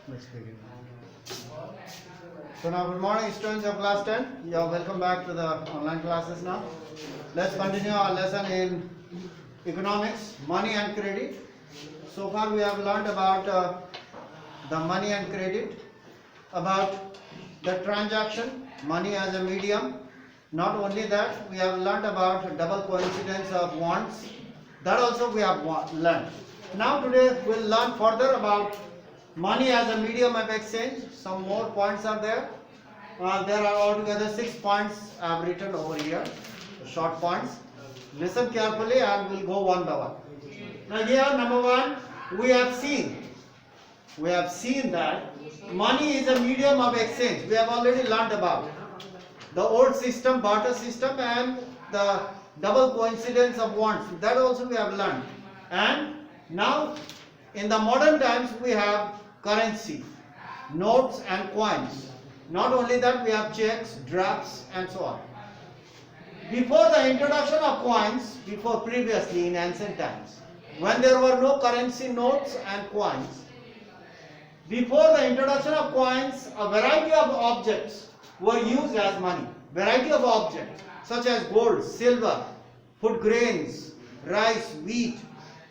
Let's begin. So now, good morning, students of class 10. You are welcome back to the online classes now. Let's continue our lesson in economics, money and credit. So far, we have learned about the money and credit, about the transaction, money as a medium. Not only that, we have learned about double coincidence of wants. That also we have learned. Now today we'll learn further about money as a medium of exchange. Some more points are there. There are altogether 6 points I have written over here, short points. Listen carefully and we'll go one by one. Now here, number one, we have seen that money is a medium of exchange. We have already learned about the old system, barter system, and the double coincidence of wants. That also we have learned. And now in the modern times we have currency, notes and coins. Not only that, we have checks, drafts and so on. Before the introduction of coins, previously in ancient times, when there were no currency, notes and coins, before the introduction of coins, a variety of objects were used as money. Variety of objects such as gold, silver, food grains, rice, wheat,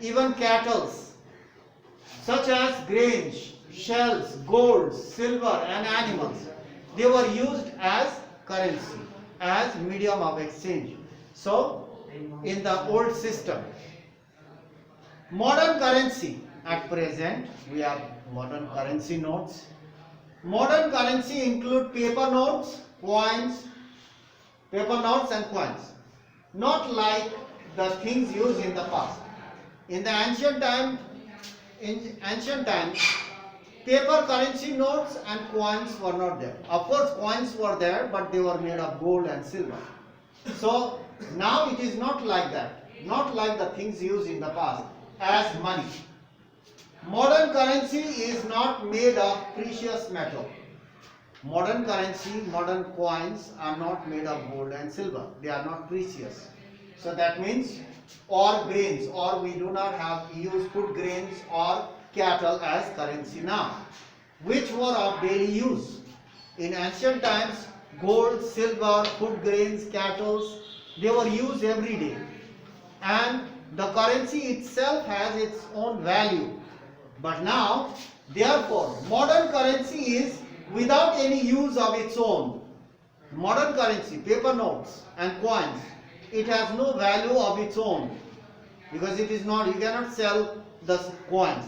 even cattle, such as grains, shells, gold, silver and animals. They were used as currency, as medium of exchange. So, in the old system, modern currency at present, we have modern currency notes. Modern currency include paper notes, and coins. Not like the things used in the past. In the ancient times, paper currency notes and coins were not there. Of course, coins were there, but they were made of gold and silver. So now it is not like that. Not like the things used in the past as money. Modern currency is not made of precious metal. Modern currency, modern coins are not made of gold and silver. They are not precious. So that means, or grains, or we do not have use food grains or cattle as currency now, which were of daily use. In ancient times, gold, silver, food grains, cattle, they were used every day. And the currency itself has its own value. But now, therefore, modern currency is without any use of its own. Modern currency, paper notes and coins, it has no value of its own, because it is not, you cannot sell the coins.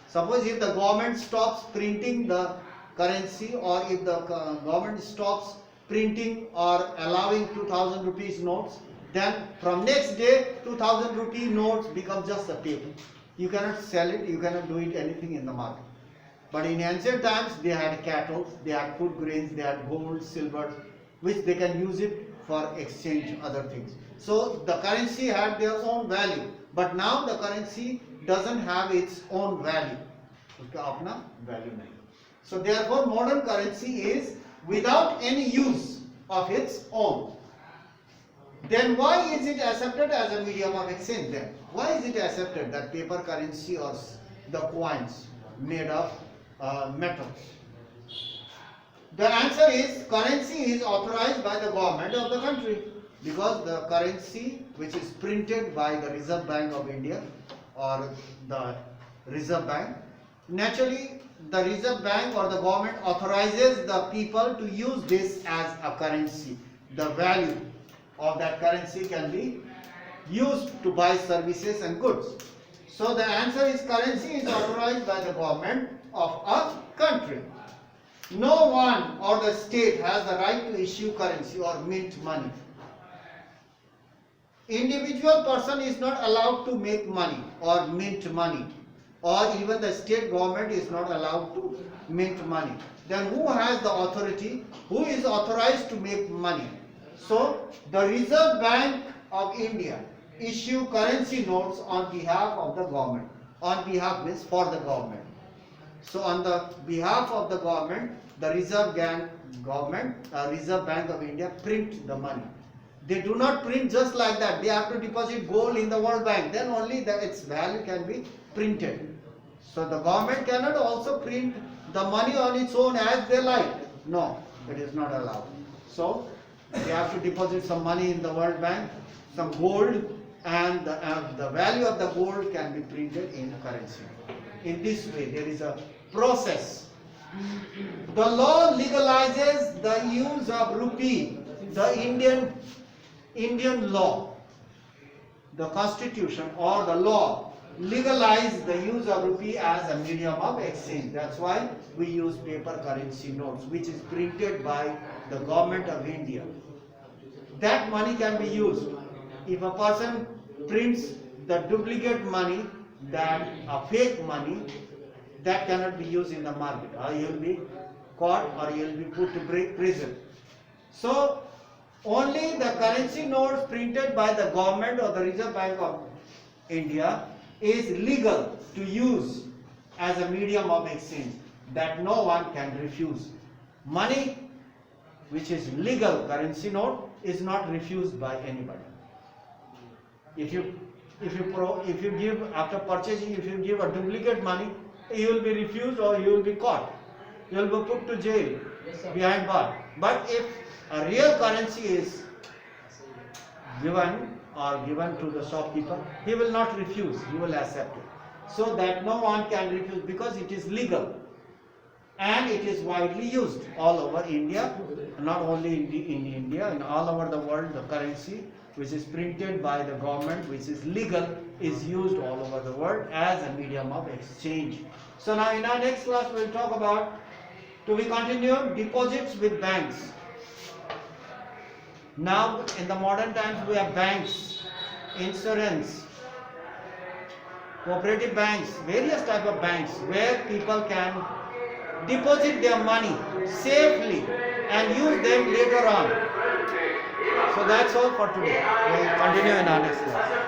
Suppose if the government stops printing the currency, or if the government stops printing or allowing 2000 rupees notes, then from next day 2000 rupee notes become just a paper. You cannot sell it, you cannot do it anything in the market. But in ancient times, they had cattle, they had food grains, they had gold, silver, which they can use it for exchange other things. So the currency had their own value, but now the currency doesn't have its own value. So therefore, modern currency is without any use of its own. Then why is it accepted as a medium of exchange then? Why is it accepted that paper currency or the coins made of metals? The answer is, currency is authorized by the government of the country, because the currency which is printed by the Reserve Bank of India or the Reserve Bank, naturally the Reserve Bank or the government authorizes the people to use this as a currency. The value of that currency can be used to buy services and goods. So the answer is, currency is authorized by the government of a country. No one or the state has the right to issue currency or mint money. Individual person is not allowed to make money or mint money, or even the state government is not allowed to mint money. Then who has the authority? Who is authorized to make money? So the Reserve Bank of India issue currency notes on behalf of the government. On behalf means for the government. So on the behalf of the government, the Reserve Bank of India print the money. They do not print just like that. They have to deposit gold in the World Bank. Then only its value can be printed. So the government cannot also print the money on its own as they like. No, it is not allowed. So you have to deposit some money in the World Bank, some gold, and the value of the gold can be printed in currency. In this way, there is a process. The law legalizes the use of rupee. The Indian law, the constitution or the law legalized the use of rupee as a medium of exchange. That's why we use paper currency notes, which is printed by the government of India. That money can be used. If a person prints the duplicate money, that a fake money, that cannot be used in the market, or you will be caught or you will be put to prison. So only the currency notes printed by the government or the Reserve Bank of India is legal to use as a medium of exchange, that no one can refuse. Money which is legal currency note is not refused by anybody. If you give, after purchasing, if you give a duplicate money, you will be refused or you will be caught. You will be put to jail, behind bar. But if a real currency is given to the shopkeeper, he will not refuse, he will accept it. So that no one can refuse, because it is legal and it is widely used all over India, not only in India, in all over the world. The currency which is printed by the government, which is legal, is used all over the world as a medium of exchange. So now in our next class we will talk about, to be continued, deposits with banks. Now in the modern times we have banks, insurance, cooperative banks, various type of banks where people can deposit their money safely and use them later on. So that's all for today. We will continue in our next class.